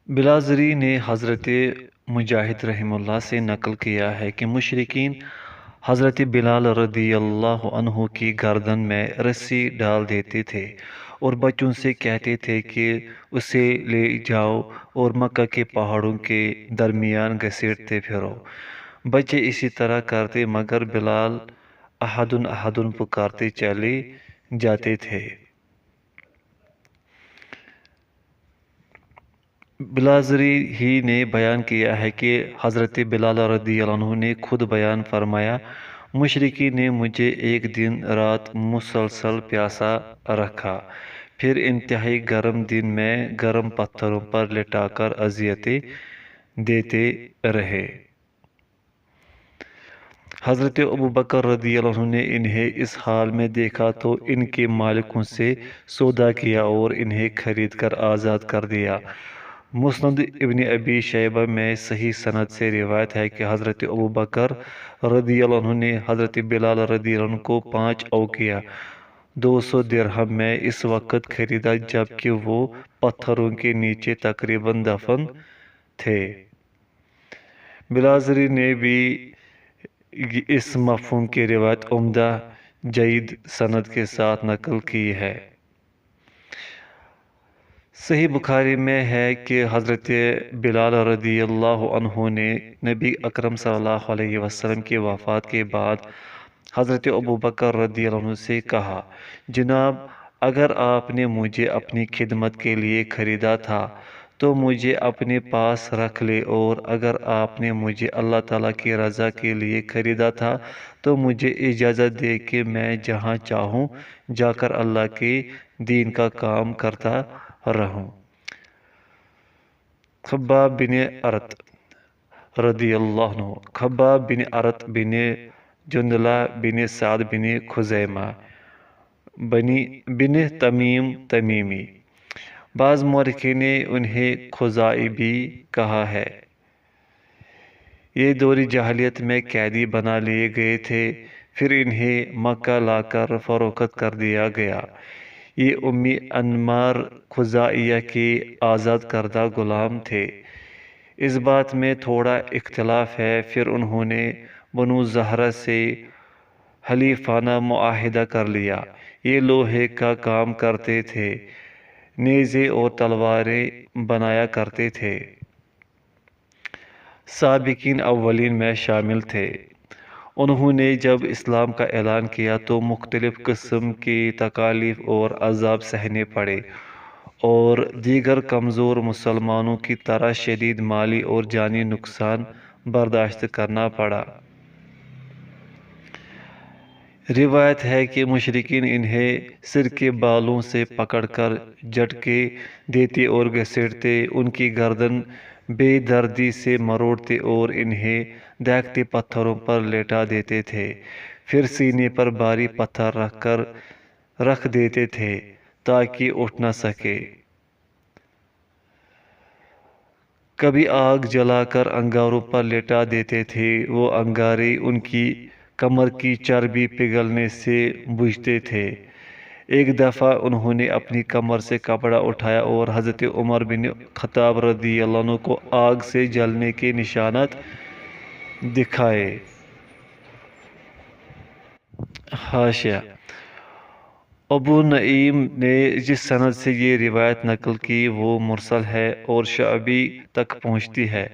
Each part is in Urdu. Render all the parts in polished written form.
بلازری نے حضرت مجاہد رحمہ اللہ سے نقل کیا ہے کہ مشرکین حضرت بلال رضی اللہ عنہ کی گردن میں رسی ڈال دیتے تھے اور بچوں سے کہتے تھے کہ اسے لے جاؤ اور مکہ کے پہاڑوں کے درمیان گھسیٹتے پھرو۔ بچے اسی طرح کرتے مگر بلال احدن احدن پکارتے چلے جاتے تھے۔ بلازری ہی نے بیان کیا ہے کہ حضرت بلال رضی اللہ عنہ نے خود بیان فرمایا، مشرکین نے مجھے ایک دن رات مسلسل پیاسا رکھا، پھر انتہائی گرم دن میں گرم پتھروں پر لٹا کر اذیتیں دیتے رہے۔ حضرت ابوبکر رضی اللہ عنہ نے انہیں اس حال میں دیکھا تو ان کے مالکوں سے سودا کیا اور انہیں خرید کر آزاد کر دیا۔ مسند ابن ابی شیبہ میں صحیح سند سے روایت ہے کہ حضرت ابوبکر رضی اللہ عنہ نے حضرت بلال رضی اللہ عنہ کو 5 اوقیہ 200 درہم میں اس وقت خریدا جبکہ وہ پتھروں کے نیچے تقریباً دفن تھے۔ بلازری نے بھی اس مفہوم کی روایت عمدہ جید سند کے ساتھ نقل کی ہے۔ صحیح بخاری میں ہے کہ حضرت بلال رضی اللہ عنہ نے نبی اکرم صلی اللہ علیہ وسلم کی وفات کے بعد حضرت ابوبکر رضی اللہ عنہ سے کہا، جناب اگر آپ نے مجھے اپنی خدمت کے لیے خریدا تھا تو مجھے اپنے پاس رکھ لے، اور اگر آپ نے مجھے اللہ تعالیٰ کی رضا کے لیے خریدا تھا تو مجھے اجازت دے کہ میں جہاں چاہوں جا کر اللہ کے دین کا کام کرتا رہوں۔ خباب بن ارت رضی اللہ عنہ، خباب بن ارت بن جندلہ بن سعد بن خزیمہ بن تمیم تمیمی، بعض مورخین نے انہیں خزائی بھی کہا ہے۔ یہ دور جاہلیت میں قیدی بنا لیے گئے تھے، پھر انہیں مکہ لا کر فروخت کر دیا گیا۔ یہ امی انمار خزائیہ کے آزاد کردہ غلام تھے۔ اس بات میں تھوڑا اختلاف ہے، پھر انہوں نے بنو زہرہ سے حلیفانہ معاہدہ کر لیا۔ یہ لوہے کا کام کرتے تھے، نیزے اور تلواریں بنایا کرتے تھے۔ سابقین اولین میں شامل تھے۔ انہوں نے جب اسلام کا اعلان کیا تو مختلف قسم کی تکالیف اور عذاب سہنے پڑے، اور دیگر کمزور مسلمانوں کی طرح شدید مالی اور جانی نقصان برداشت کرنا پڑا۔ روایت ہے کہ مشرکین انہیں سر کے بالوں سے پکڑ کر جھٹکے دیتے اور گھسیٹتے، ان کی گردن بے دردی سے مروڑتے اور انہیں دھاگتے پتھروں پر لیٹا دیتے تھے، پھر سینے پر بھاری پتھر رکھ دیتے تھے تاکہ اٹھ نہ سکے۔ کبھی آگ جلا کر انگاروں پر لٹا دیتے تھے، وہ انگارے ان کی کمر کی چربی پگھلنے سے بجھتے تھے۔ ایک دفعہ انہوں نے اپنی کمر سے کپڑا اٹھایا اور حضرت عمر بن خطاب رضی اللہ عنہ کو آگ سے جلنے کے نشانات دکھائے۔ حاشیہ: ابو نعیم نے جس سند سے یہ روایت نقل کی وہ مرسل ہے اور شعبی تک پہنچتی ہے۔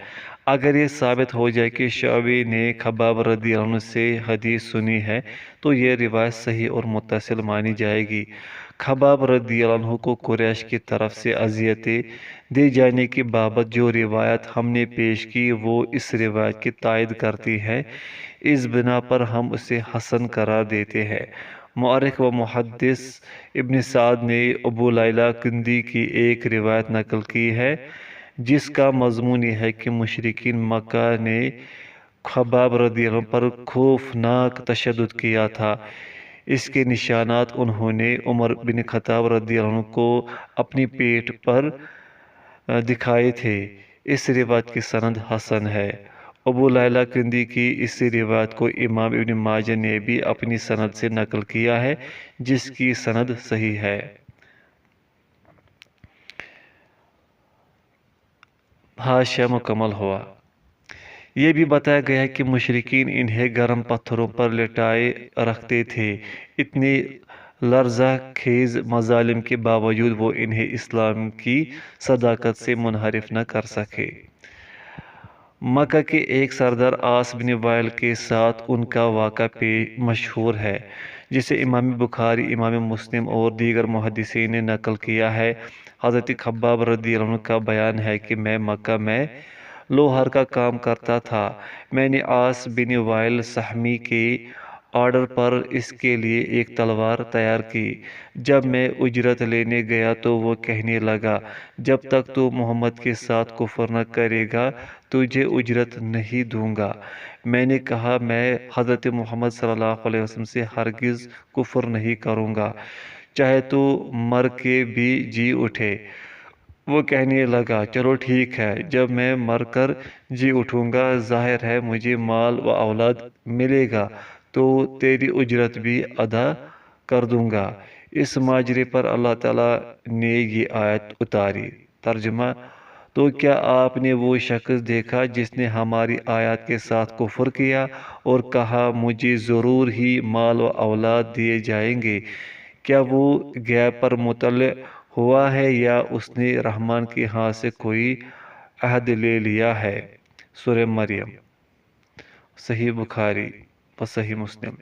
اگر یہ ثابت ہو جائے کہ شعبی نے خباب رضی اللہ عنہ سے حدیث سنی ہے تو یہ روایت صحیح اور متصل مانی جائے گی۔ خباب رضی اللہ عنہ کو قریش کی طرف سے اذیتیں دی جانے کی بابت جو روایت ہم نے پیش کی وہ اس روایت کی تائید کرتی ہے، اس بنا پر ہم اسے حسن قرار دیتے ہیں۔ مورخ و محدث ابن سعد نے ابو لیلہ کندی کی ایک روایت نقل کی ہے جس کا مضمون یہ ہے کہ مشرکین مکہ نے خباب رضی اللہ عنہ پر خوفناک تشدد کیا تھا۔ اس کے نشانات انہوں نے عمر بن خطاب رضی اللہ عنہ کو اپنی پیٹھ پر دکھائے تھے۔ اس روایت کی سند حسن ہے۔ ابو لیلہ کندی کی اس روایت کو امام ابن ماجہ نے بھی اپنی سند سے نقل کیا ہے جس کی سند صحیح ہے۔ حاشیہ مکمل ہوا۔ یہ بھی بتایا گیا ہے کہ مشرکین انہیں گرم پتھروں پر لٹائے رکھتے تھے، اتنے لرزہ خیز مظالم کے باوجود وہ انہیں اسلام کی صداقت سے منحرف نہ کر سکے۔ مکہ کے ایک سردار عاص بن وائل کے ساتھ ان کا واقعہ مشہور ہے، جسے امام بخاری، امام مسلم اور دیگر محدثین نے نقل کیا ہے۔ حضرت خباب رضی اللہ عنہ کا بیان ہے کہ میں مکہ میں لوہار کا کام کرتا تھا۔ میں نے عاص بن وائل سہمی کے آرڈر پر اس کے لیے ایک تلوار تیار کی۔ جب میں اجرت لینے گیا تو وہ کہنے لگا، جب تک تو محمد کے ساتھ کفر نہ کرے گا تجھے اجرت نہیں دوں گا۔ میں نے کہا، میں حضرت محمد صلی اللہ علیہ وسلم سے ہرگز کفر نہیں کروں گا، چاہے تو مر کے بھی جی اٹھے۔ وہ کہنے لگا، چلو ٹھیک ہے، جب میں مر کر جی اٹھوں گا، ظاہر ہے مجھے مال و اولاد ملے گا تو تیری اجرت بھی ادا کر دوں گا۔ اس ماجرے پر اللہ تعالیٰ نے یہ آیت اتاری۔ ترجمہ: تو کیا آپ نے وہ شخص دیکھا جس نے ہماری آیات کے ساتھ کفر کیا اور کہا مجھے ضرور ہی مال و اولاد دیے جائیں گے؟ کیا وہ غیب پر مطلع ہوا ہے یا اس نے رحمان کے ہاتھ سے کوئی عہد لے لیا ہے؟ سورہ مریم، صحیح بخاری و صحیح مسلم۔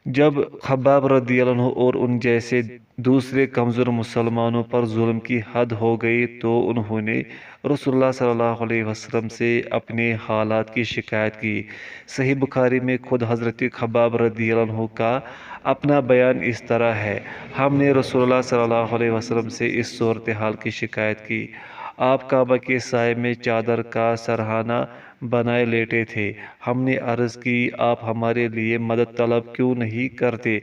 جب خباب رضی اللہ عنہ اور ان جیسے دوسرے کمزور مسلمانوں پر ظلم کی حد ہو گئی تو انہوں نے رسول اللہ صلی اللہ علیہ وسلم سے اپنے حالات کی شکایت کی۔ صحیح بخاری میں خود حضرت خباب رضی اللہ عنہ کا اپنا بیان اس طرح ہے: ہم نے رسول اللہ صلی اللہ علیہ وسلم سے اس صورتحال کی شکایت کی۔ آپ کعبہ کے سائے میں چادر کا سرہانہ بنائے لیٹے تھے۔ ہم نے عرض کی، آپ ہمارے لیے مدد طلب کیوں نہیں کرتے؟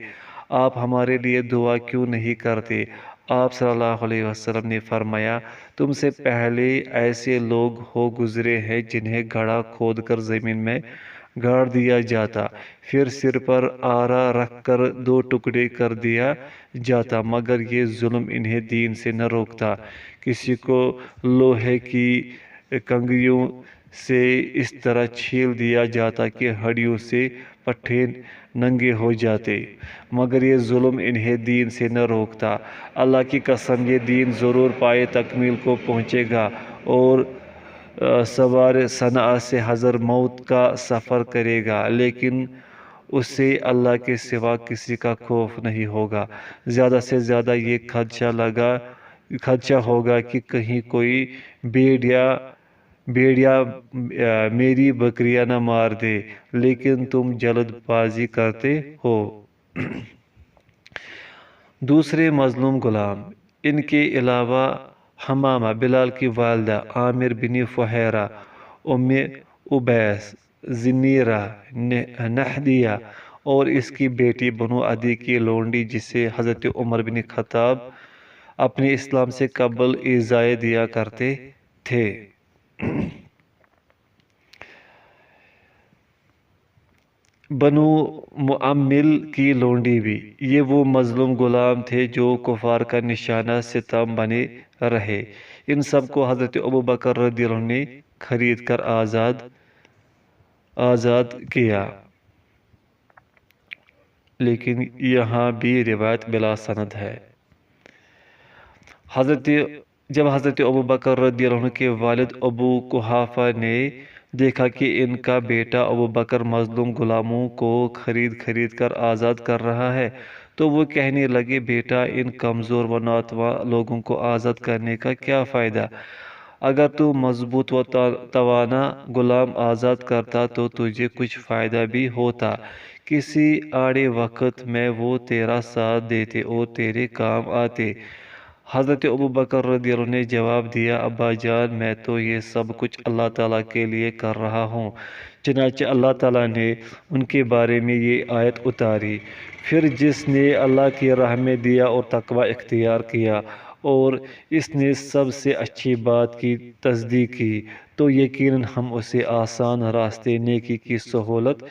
آپ ہمارے لیے دعا کیوں نہیں کرتے؟ آپ صلی اللہ علیہ وسلم نے فرمایا، تم سے پہلے ایسے لوگ ہو گزرے ہیں جنہیں گڑھا کھود کر زمین میں گاڑ دیا جاتا، پھر سر پر آرا رکھ کر دو ٹکڑے کر دیا جاتا، مگر یہ ظلم انہیں دین سے نہ روکتا۔ کسی کو لوہے کی کنگھیوں سے اس طرح چھیل دیا جاتا کہ ہڈیوں سے پٹھے ننگے ہو جاتے، مگر یہ ظلم انہیں دین سے نہ روکتا۔ اللہ کی قسم، یہ دین ضرور پائے تکمیل کو پہنچے گا اور سوار صنعاء سے حضر موت کا سفر کرے گا، لیکن اسے اللہ کے سوا کسی کا خوف نہیں ہوگا۔ زیادہ سے زیادہ یہ خدشہ ہوگا کہ کہیں کوئی بھیڑیا میری بکریاں نہ مار دے، لیکن تم جلد بازی کرتے ہو۔ دوسرے مظلوم غلام: ان کے علاوہ حمامہ بلال کی والدہ، عامر بن فہیرہ، ام عبیس، زنیرہ، نہدیہ اور اس کی بیٹی بنو عدی کی لونڈی جسے حضرت عمر بن خطاب اپنے اسلام سے قبل ایذائے دیا کرتے تھے۔ بنو معمل کی لونڈی بھی۔ یہ وہ مظلوم غلام تھے جو کفار کا نشانہ ستم بنے رہے۔ ان سب کو حضرت ابوبکر رضی اللہ عنہ نے خرید کر آزاد کیا، لیکن یہاں بھی روایت بلا سند ہے۔ جب حضرت ابوبکر رضی اللہ عنہ کے والد ابو قحافہ نے دیکھا کہ ان کا بیٹا ابوبکر مظلوم غلاموں کو خرید کر آزاد کر رہا ہے تو وہ کہنے لگے، بیٹا، ان کمزور و ناتواں لوگوں کو آزاد کرنے کا کیا فائدہ؟ اگر تو مضبوط و توانا غلام آزاد کرتا تو تجھے کچھ فائدہ بھی ہوتا۔ کسی آڑے وقت میں وہ تیرا ساتھ دیتے اور تیرے کام آتے۔ حضرت ابوبکر رضی اللہ عنہ نے جواب دیا، ابا جان، میں تو یہ سب کچھ اللہ تعالیٰ کے لیے کر رہا ہوں۔ چنانچہ اللہ تعالیٰ نے ان کے بارے میں یہ آیت اتاری، پھر جس نے اللہ کی راہ میں دیا اور تقوی اختیار کیا اور اس نے سب سے اچھی بات کی تصدیق کی تو یقیناً ہم اسے آسان راستے نیکی کی سہولت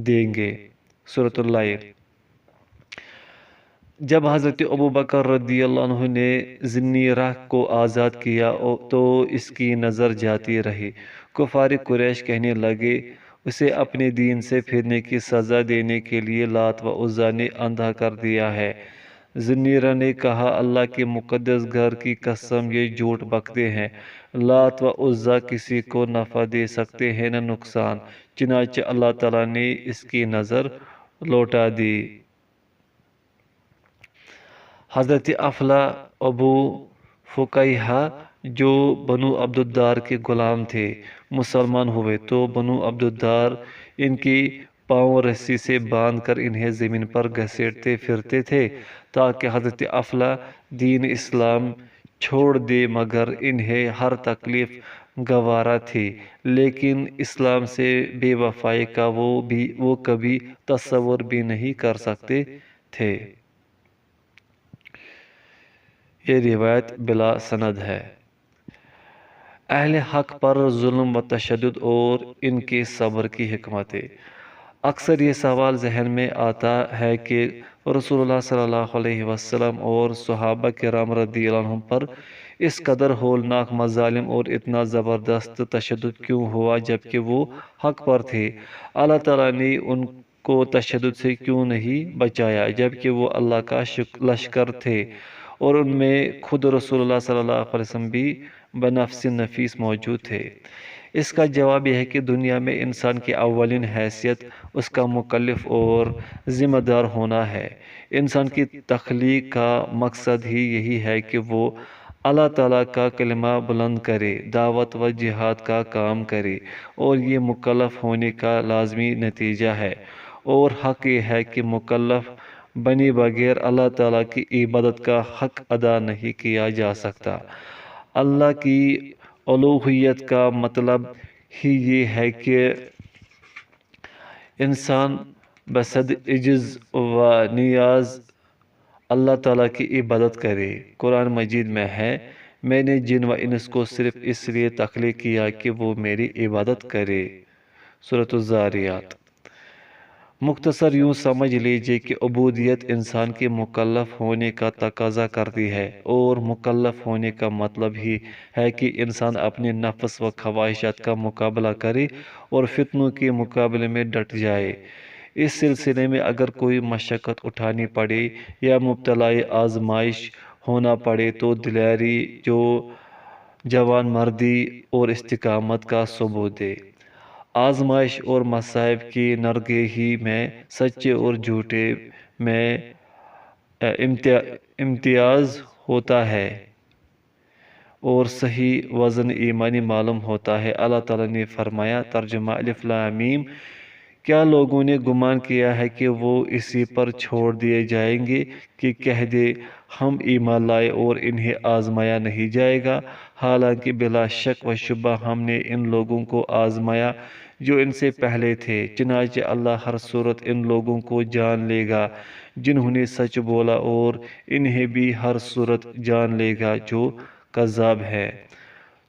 دیں گے۔ سورۃ اللیل۔ جب حضرت ابو بکر رضی اللہ عنہ نے ذنیرہ کو آزاد کیا تو اس کی نظر جاتی رہی۔ کفار قریش کہنے لگے اسے اپنے دین سے پھرنے کی سزا دینے کے لیے لات و عزا نے اندھا کر دیا ہے۔ ذنیرہ نے کہا اللہ کے مقدس گھر کی قسم یہ جھوٹ بکتے ہیں، لات و عزا کسی کو نفع دے سکتے ہیں نہ نقصان، چنانچہ اللہ تعالیٰ نے اس کی نظر لوٹا دی۔ حضرت افلا ابو فقیہہ جو بنو عبدالدار کے غلام تھے مسلمان ہوئے تو بنو عبدالدار ان کی پاؤں رسی سے باندھ کر انہیں زمین پر گھسیٹتے پھرتے تھے تاکہ حضرت افلا دین اسلام چھوڑ دے، مگر انہیں ہر تکلیف گوارا تھی، لیکن اسلام سے بے وفائی کا وہ کبھی تصور بھی نہیں کر سکتے تھے۔ یہ روایت بلا سند ہے۔ اہل حق پر ظلم و تشدد اور ان کے صبر کی حکمتیں۔ اکثر یہ سوال ذہن میں آتا ہے کہ رسول اللہ صلی اللہ علیہ وسلم اور صحابہ کرام رضی اللہ عنہم پر اس قدر ہولناک مظالم اور اتنا زبردست تشدد کیوں ہوا جبکہ وہ حق پر تھے؟ اللہ تعالیٰ نے ان کو تشدد سے کیوں نہیں بچایا جبکہ وہ اللہ کا لشکر تھے اور ان میں خود رسول اللہ صلی اللہ علیہ وسلم بھی بنفس نفیس موجود تھے؟ اس کا جواب یہ ہے کہ دنیا میں انسان کی اولین حیثیت اس کا مکلف اور ذمہ دار ہونا ہے۔ انسان کی تخلیق کا مقصد ہی یہی ہے کہ وہ اللہ تعالیٰ کا کلمہ بلند کرے، دعوت و جہاد کا کام کرے، اور یہ مکلف ہونے کا لازمی نتیجہ ہے۔ اور حق یہ ہے کہ مکلف بنے بغیر اللہ تعالیٰ کی عبادت کا حق ادا نہیں کیا جا سکتا۔ اللہ کی الوہیت کا مطلب ہی یہ ہے کہ انسان بصد عجز و نیاز اللہ تعالیٰ کی عبادت کرے۔ قرآن مجید میں ہے، میں نے جن و انس کو صرف اس لیے تخلیق کیا کہ وہ میری عبادت کرے۔ سورۃ الذاریات۔ مختصر یوں سمجھ لیجئے کہ عبودیت انسان کے مکلف ہونے کا تقاضا کرتی ہے، اور مکلف ہونے کا مطلب ہی ہے کہ انسان اپنے نفس و خواہشات کا مقابلہ کرے اور فتنوں کے مقابلے میں ڈٹ جائے۔ اس سلسلے میں اگر کوئی مشقت اٹھانی پڑے یا مبتلا آزمائش ہونا پڑے تو دلیری، جوان مردی اور استقامت کا ثبوت دے۔ آزمائش اور مصائب کی نرگہی میں سچے اور جھوٹے میں امتیاز ہوتا ہے اور صحیح وزن ایمانی معلوم ہوتا ہے۔ اللہ تعالیٰ نے فرمایا، ترجمہ الف لام میم، کیا لوگوں نے گمان کیا ہے کہ وہ اسی پر چھوڑ دیے جائیں گے کہ کہہ دے ہم ایمان لائے اور انہیں آزمایا نہیں جائے گا، حالانکہ بلا شک و شبہ ہم نے ان لوگوں کو آزمایا جو ان سے پہلے تھے، چنانچہ اللہ ہر صورت ان لوگوں کو جان لے گا جنہوں نے سچ بولا اور انہیں بھی ہر صورت جان لے گا جو کذاب ہے۔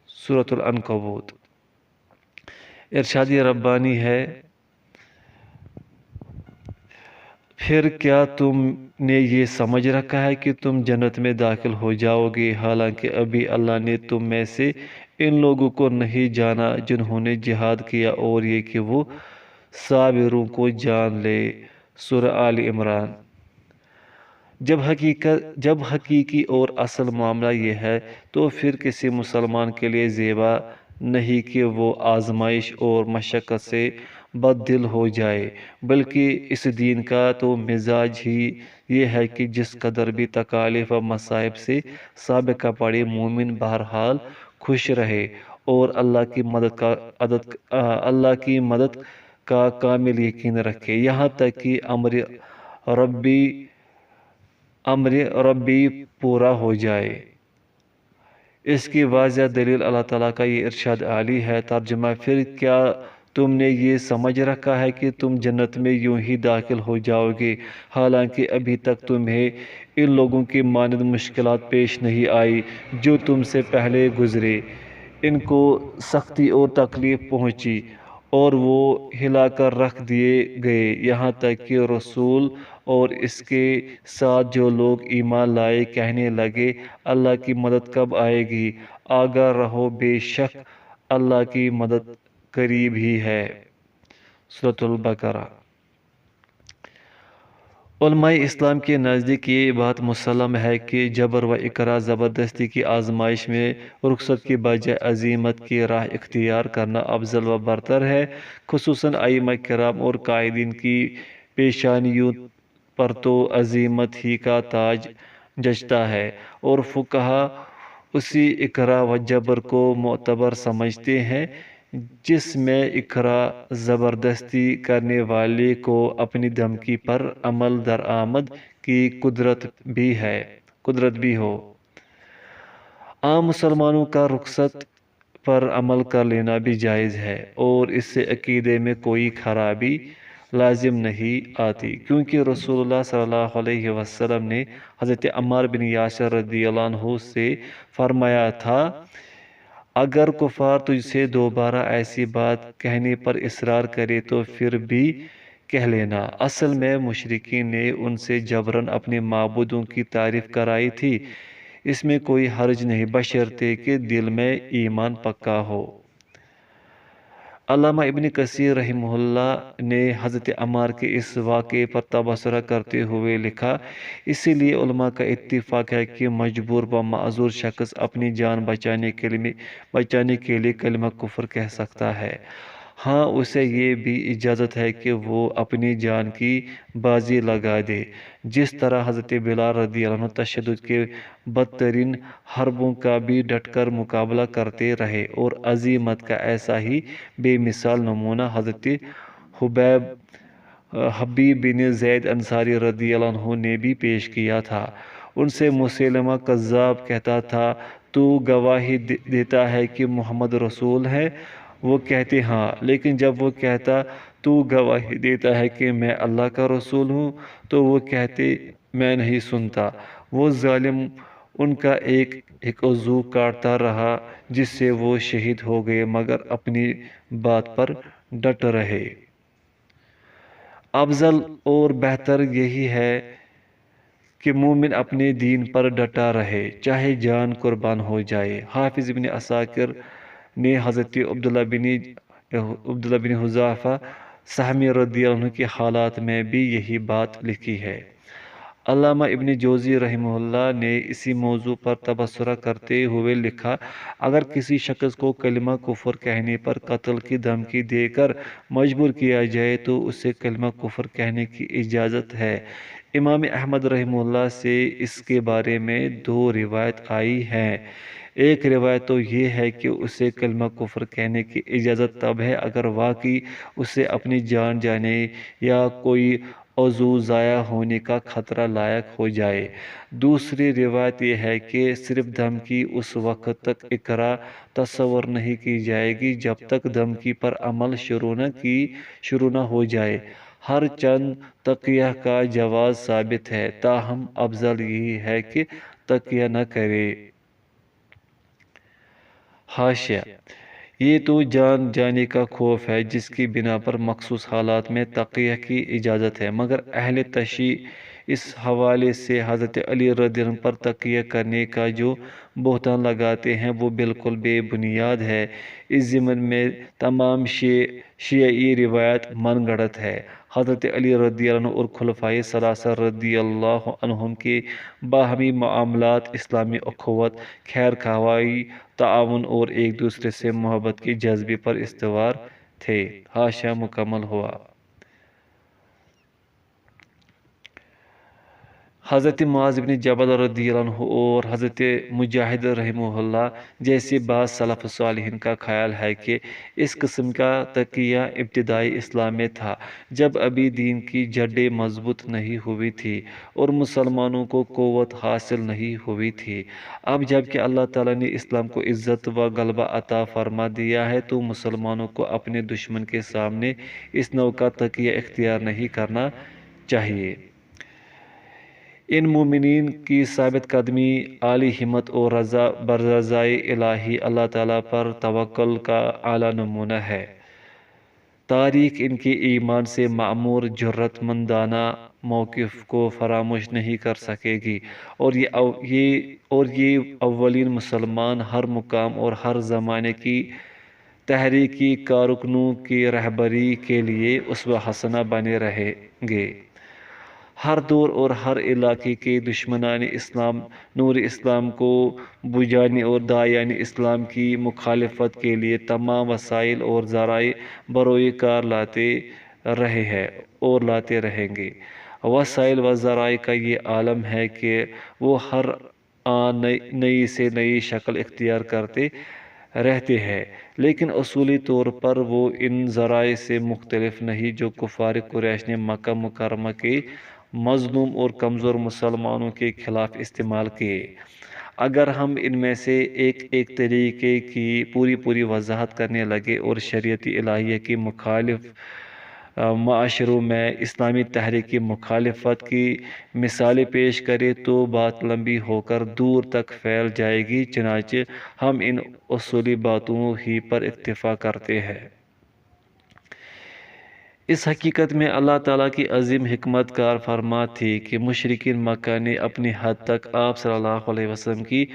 سورۃ العنکبوت۔ ارشاد ربانی ہے، پھر کیا تم نے یہ سمجھ رکھا ہے کہ تم جنت میں داخل ہو جاؤ گے، حالانکہ ابھی اللہ نے تم میں سے ان لوگوں کو نہیں جانا جنہوں نے جہاد کیا اور یہ کہ وہ صابروں کو جان لے۔ سورہ آل عمران۔ جب حقیقی اور اصل معاملہ یہ ہے تو پھر کسی مسلمان کے لیے زیبا نہیں کہ وہ آزمائش اور مشقت سے بد دل ہو جائے، بلکہ اس دین کا تو مزاج ہی یہ ہے کہ جس قدر بھی تکالیف و مصائب سے سابقہ پڑے مومن بہرحال خوش رہے اور اللہ کی مدد کا کامل یقین رکھے، یہاں تک کہ امر ربی پورا ہو جائے۔ اس کی واضح دلیل اللہ تعالیٰ کا یہ ارشاد عالی ہے۔ ترجمہ، پھر کیا تم نے یہ سمجھ رکھا ہے کہ تم جنت میں یوں ہی داخل ہو جاؤ گے، حالانکہ ابھی تک تمہیں ان لوگوں کی مانند مشکلات پیش نہیں آئی جو تم سے پہلے گزرے، ان کو سختی اور تکلیف پہنچی اور وہ ہلا کر رکھ دیے گئے، یہاں تک کہ رسول اور اس کے ساتھ جو لوگ ایمان لائے کہنے لگے اللہ کی مدد کب آئے گی، آگاہ رہو بے شک اللہ کی مدد قریب ہی ہے۔ سورۃ البقرہ۔ علماء اسلام کے نزدیک یہ بات مسلم ہے کہ جبر و اکراه زبردستی کی آزمائش میں رخصت کی بجائے عزیمت کی راہ اختیار کرنا افضل و برتر ہے۔ خصوصاً ائمہ کرام اور قائدین کی پیشانیوں پر تو عزیمت ہی کا تاج جچتا ہے، اور فقہا اسی اکراه و جبر کو معتبر سمجھتے ہیں جس میں اکراه زبردستی کرنے والے کو اپنی دھمکی پر عمل درآمد کی قدرت بھی ہو۔ عام مسلمانوں کا رخصت پر عمل کر لینا بھی جائز ہے، اور اس سے عقیدے میں کوئی خرابی لازم نہیں آتی، کیونکہ رسول اللہ صلی اللہ علیہ وسلم نے حضرت عمار بن یاسر رضی اللہ عنہ سے فرمایا تھا، اگر کفار تجھ سے دوبارہ ایسی بات کہنے پر اصرار کرے تو پھر بھی کہہ لینا۔ اصل میں مشرکین نے ان سے جبراً اپنے معبودوں کی تعریف کرائی تھی، اس میں کوئی حرج نہیں بشرطے کہ دل میں ایمان پکا ہو۔ علامہ ابن کثیر رحمہ اللہ نے حضرت عمار کے اس واقعے پر تبصرہ کرتے ہوئے لکھا، اسی لیے علماء کا اتفاق ہے کہ مجبور و معذور شخص اپنی جان بچانے کے لیے کلمہ کفر کہہ سکتا ہے۔ ہاں، اسے یہ بھی اجازت ہے کہ وہ اپنی جان کی بازی لگا دے، جس طرح حضرت بلال رضی اللہ عنہ تشدد کے بدترین حربوں کا بھی ڈٹ کر مقابلہ کرتے رہے، اور عزیمت کا ایسا ہی بے مثال نمونہ حضرت حبیب بن زید انصاری رضی اللہ عنہ نے بھی پیش کیا تھا۔ ان سے مسیلمہ کذاب کہتا تھا، تو گواہی دیتا ہے کہ محمد رسول ہے؟ وہ کہتے ہاں، لیکن جب وہ کہتا تو گواہی دیتا ہے کہ میں اللہ کا رسول ہوں، تو وہ کہتے میں نہیں سنتا۔ وہ ظالم ان کا ایک ایک عضو کاٹتا رہا جس سے وہ شہید ہو گئے، مگر اپنی بات پر ڈٹ رہے۔ افضل اور بہتر یہی ہے کہ مومن اپنے دین پر ڈٹا رہے، چاہے جان قربان ہو جائے۔ حافظ ابن عساکر نے حضرت عبداللہ بن حذیفہ سہمی رضی اللہ عنہ کے حالات میں بھی یہی بات لکھی ہے۔ علامہ ابن جوزی رحمہ اللہ نے اسی موضوع پر تبصرہ کرتے ہوئے لکھا، اگر کسی شخص کو کلمہ کفر کہنے پر قتل کی دھمکی دے کر مجبور کیا جائے تو اسے کلمہ کفر کہنے کی اجازت ہے۔ امام احمد رحمہ اللہ سے اس کے بارے میں دو روایت آئی ہیں۔ ایک روایت تو یہ ہے کہ اسے کلمہ کفر کہنے کی اجازت تب ہے اگر واقعی اسے اپنی جان جانے یا کوئی عضو ضائع ہونے کا خطرہ لاحق ہو جائے۔ دوسری روایت یہ ہے کہ صرف دھمکی اس وقت تک اکراه تصور نہیں کی جائے گی جب تک دھمکی پر عمل شروع نہ ہو جائے۔ ہر چند تقیہ کا جواز ثابت ہے، تاہم افضل یہی ہے کہ تقیہ نہ کرے۔ حاشیہ: یہ تو جان جانے کا خوف ہے جس کی بنا پر مخصوص حالات میں تقیہ کی اجازت ہے، مگر اہل تشیع اس حوالے سے حضرت علی رضی اللہ عنہ پر تقیہ کرنے کا جو بہتان لگاتے ہیں وہ بالکل بے بنیاد ہے۔ اس ضمن میں تمام شیعی روایات من گھڑت ہے۔ حضرت علی رضی اللہ عنہ اور خلفائے ثلاثہ رضی اللہ عنہم کے باہمی معاملات اسلامی اخوت، خیر خواہی، تعاون اور ایک دوسرے سے محبت کے جذبے پر استوار تھے۔ حاشیہ مکمل ہوا۔ حضرت معاذ بن جبل رضی اللہ عنہ اور حضرت مجاہد رحمہ اللہ جیسے بعض سلف صالحین کا خیال ہے کہ اس قسم کا تقیہ ابتدائی اسلام میں تھا، جب ابھی دین کی جڑیں مضبوط نہیں ہوئی تھیں اور مسلمانوں کو قوت حاصل نہیں ہوئی تھی۔ اب جب کہ اللہ تعالیٰ نے اسلام کو عزت و غلبہ عطا فرما دیا ہے تو مسلمانوں کو اپنے دشمن کے سامنے اس نوع کا تقیہ اختیار نہیں کرنا چاہیے۔ ان مومنین کی ثابت قدمی، عالی ہمت اور برضائے الہی اللہ تعالیٰ پر توکل کا اعلیٰ نمونہ ہے۔ تاریخ ان کے ایمان سے معمور، جرأت مندانہ موقف کو فراموش نہیں کر سکے گی، اور یہ اولین مسلمان ہر مقام اور ہر زمانے کی تحریکی کارکنوں کی رہبری کے لیے اسوہ حسنہ بنے رہیں گے۔ ہر دور اور ہر علاقے کے دشمنان اسلام نور اسلام کو بجھانے اور داعیان اسلام کی مخالفت کے لیے تمام وسائل اور ذرائع بروئے کار لاتے رہے ہیں اور لاتے رہیں گے۔ وسائل و ذرائع کا یہ عالم ہے کہ وہ ہر آن نئی سے نئی شکل اختیار کرتے رہتے ہیں، لیکن اصولی طور پر وہ ان ذرائع سے مختلف نہیں جو کفار قریش نے مکہ مکرمہ کے مظلوم اور کمزور مسلمانوں کے خلاف استعمال کیے۔ اگر ہم ان میں سے ایک طریقے کی پوری وضاحت کرنے لگے اور شریعت الہیہ کی مخالف معاشروں میں اسلامی تحریک کی مخالفت کی مثالیں پیش کریں تو بات لمبی ہوکر دور تک پھیل جائے گی، چنانچہ ہم ان اصولی باتوں ہی پر اکتفا کرتے ہیں۔ اس حقیقت میں اللہ تعالیٰ کی عظیم حکمت کار فرما تھی کہ مشرکین مکہ نے اپنی حد تک آپ صلی اللہ علیہ وسلم کی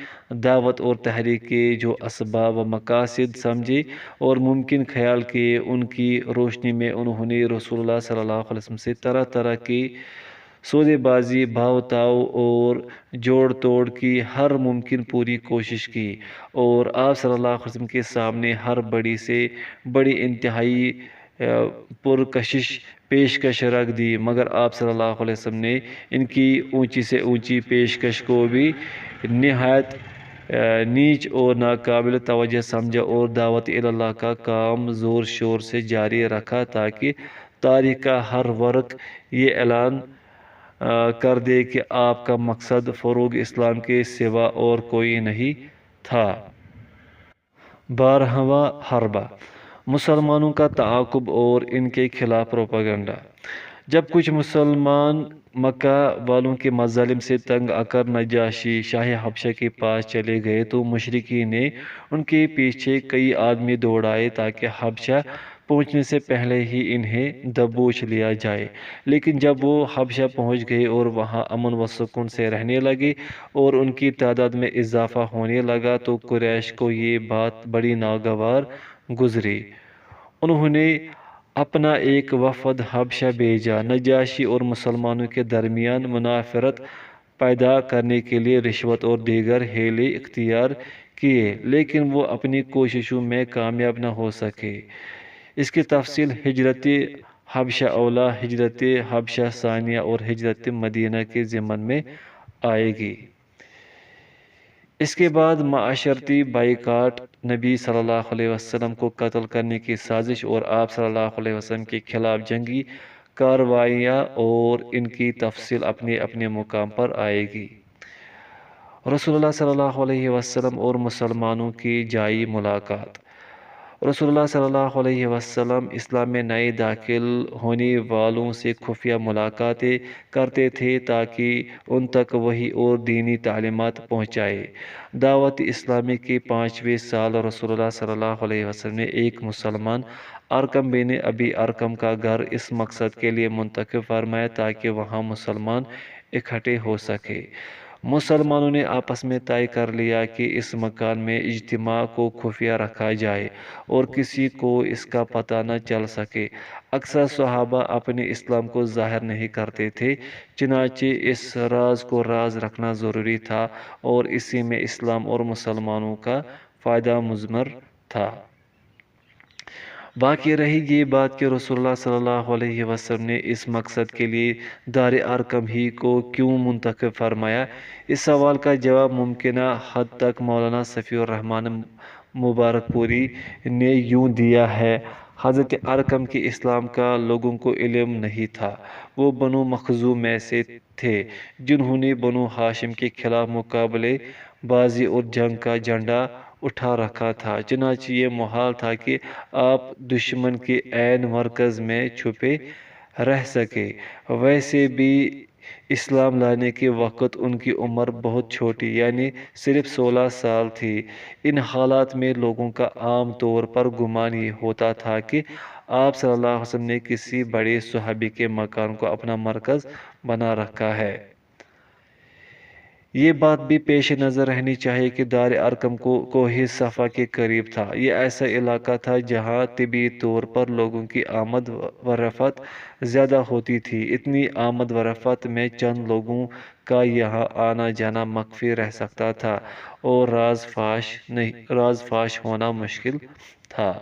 دعوت اور تحریک کے جو اسباب و مقاصد سمجھے اور ممکن خیال کیے، ان کی روشنی میں انہوں نے رسول اللہ صلی اللہ علیہ وسلم سے طرح طرح کی سودے بازی، بھاؤ تاؤ اور جوڑ توڑ کی ہر ممکن پوری کوشش کی، اور آپ صلی اللہ علیہ وسلم کے سامنے ہر بڑی سے بڑی انتہائی پرکشش پیشکش رکھ دی، مگر آپ صلی اللہ علیہ وسلم نے ان کی اونچی سے اونچی پیشکش کو بھی نہایت نیچ اور ناقابل توجہ سمجھا اور دعوت اللہ کا کام زور شور سے جاری رکھا تاکہ تاریخ کا ہر ورق یہ اعلان کر دے کہ آپ کا مقصد فروغ اسلام کے سوا اور کوئی نہیں تھا۔ 12واں حربہ مسلمانوں کا تعاقب اور ان کے خلاف پروپیگنڈا۔ جب کچھ مسلمان مکہ والوں کے مظالم سے تنگ آ کر نجاشی شاہ حبشہ کے پاس چلے گئے تو مشرکین نے ان کے پیچھے کئی آدمی دوڑائے تاکہ حبشہ پہنچنے سے پہلے ہی انہیں دبوچ لیا جائے، لیکن جب وہ حبشہ پہنچ گئے اور وہاں امن و سکون سے رہنے لگے اور ان کی تعداد میں اضافہ ہونے لگا تو قریش کو یہ بات بڑی ناگوار گزری۔ انہوں نے اپنا ایک وفد حبشہ بھیجا، نجاشی اور مسلمانوں کے درمیان منافرت پیدا کرنے کے لیے رشوت اور دیگر ہیلے اختیار کیے، لیکن وہ اپنی کوششوں میں کامیاب نہ ہو سکے۔ اس کی تفصیل ہجرت حبشہ اولیٰ، ہجرت حبشہ ثانیہ اور ہجرت مدینہ کے ضمن میں آئے گی۔ اس کے بعد معاشرتی بائیکاٹ، نبی صلی اللہ علیہ وسلم کو قتل کرنے کی سازش اور آپ صلی اللہ علیہ وسلم کے خلاف جنگی کارروائیاں، اور ان کی تفصیل اپنے اپنے مقام پر آئے گی۔ رسول اللہ صلی اللہ علیہ وسلم اور مسلمانوں کی جائی ملاقات۔ رسول اللہ صلی اللہ علیہ وسلم اسلام میں نئے داخل ہونے والوں سے خفیہ ملاقاتیں کرتے تھے تاکہ ان تک وحی اور دینی تعلیمات پہنچائے۔ دعوت اسلامی کے 5ویں سال رسول اللہ صلی اللہ علیہ وسلم نے ایک مسلمان ارقم بن ابی ارقم کا گھر اس مقصد کے لیے منتخب فرمایا تاکہ وہاں مسلمان اکٹھے ہو سکے۔ مسلمانوں نے آپس میں طے کر لیا کہ اس مکان میں اجتماع کو خفیہ رکھا جائے اور کسی کو اس کا پتہ نہ چل سکے۔ اکثر صحابہ اپنے اسلام کو ظاہر نہیں کرتے تھے، چنانچہ اس راز کو راز رکھنا ضروری تھا اور اسی میں اسلام اور مسلمانوں کا فائدہ مضمر تھا۔ باقی رہی یہ بات کہ رسول اللہ صلی اللہ علیہ وسلم نے اس مقصد کے لیے دار ارقم ہی کو کیوں منتخب فرمایا۔ اس سوال کا جواب ممکنہ حد تک مولانا صفی الرحمن مبارک پوری نے یوں دیا ہے: حضرت ارقم کے اسلام کا لوگوں کو علم نہیں تھا۔ وہ بنو مخزوم میں سے تھے جنہوں نے بنو ہاشم کے خلاف مقابلے بازی اور جنگ کا جھنڈا اٹھا رکھا تھا، چنانچہ یہ محال تھا کہ آپ دشمن کے عین مرکز میں چھپے رہ سکے۔ ویسے بھی اسلام لانے کے وقت ان کی عمر بہت چھوٹی یعنی صرف 16 سال تھی۔ ان حالات میں لوگوں کا عام طور پر گمان یہ ہوتا تھا کہ آپ صلی اللہ علیہ وسلم نے کسی بڑے صحابی کے مکان کو اپنا مرکز بنا رکھا ہے۔ یہ بات بھی پیش نظر رہنی چاہیے کہ دار ارقم کوہ صفا کے قریب تھا۔ یہ ایسا علاقہ تھا جہاں طبعی طور پر لوگوں کی آمد و رفت زیادہ ہوتی تھی۔ اتنی آمد و رفت میں چند لوگوں کا یہاں آنا جانا مخفی رہ سکتا تھا اور راز فاش ہونا مشکل تھا۔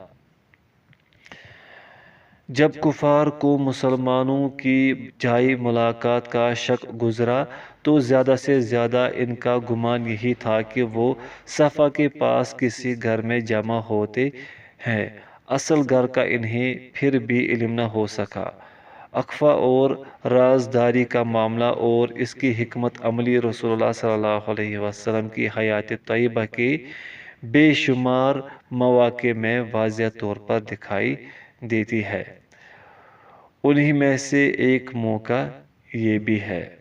جب کفار کو مسلمانوں کی جائے ملاقات کا شک گزرا تو زیادہ سے زیادہ ان کا گمان یہی تھا کہ وہ صفا کے پاس کسی گھر میں جمع ہوتے ہیں۔ اصل گھر کا انہیں پھر بھی علم نہ ہو سکا۔ اخفا اور رازداری کا معاملہ اور اس کی حکمت عملی رسول اللہ صلی اللہ علیہ وسلم کی حیات طیبہ کے بے شمار مواقع میں واضح طور پر دکھائی دیتی ہے۔ انہی میں سے ایک موقع یہ بھی ہے۔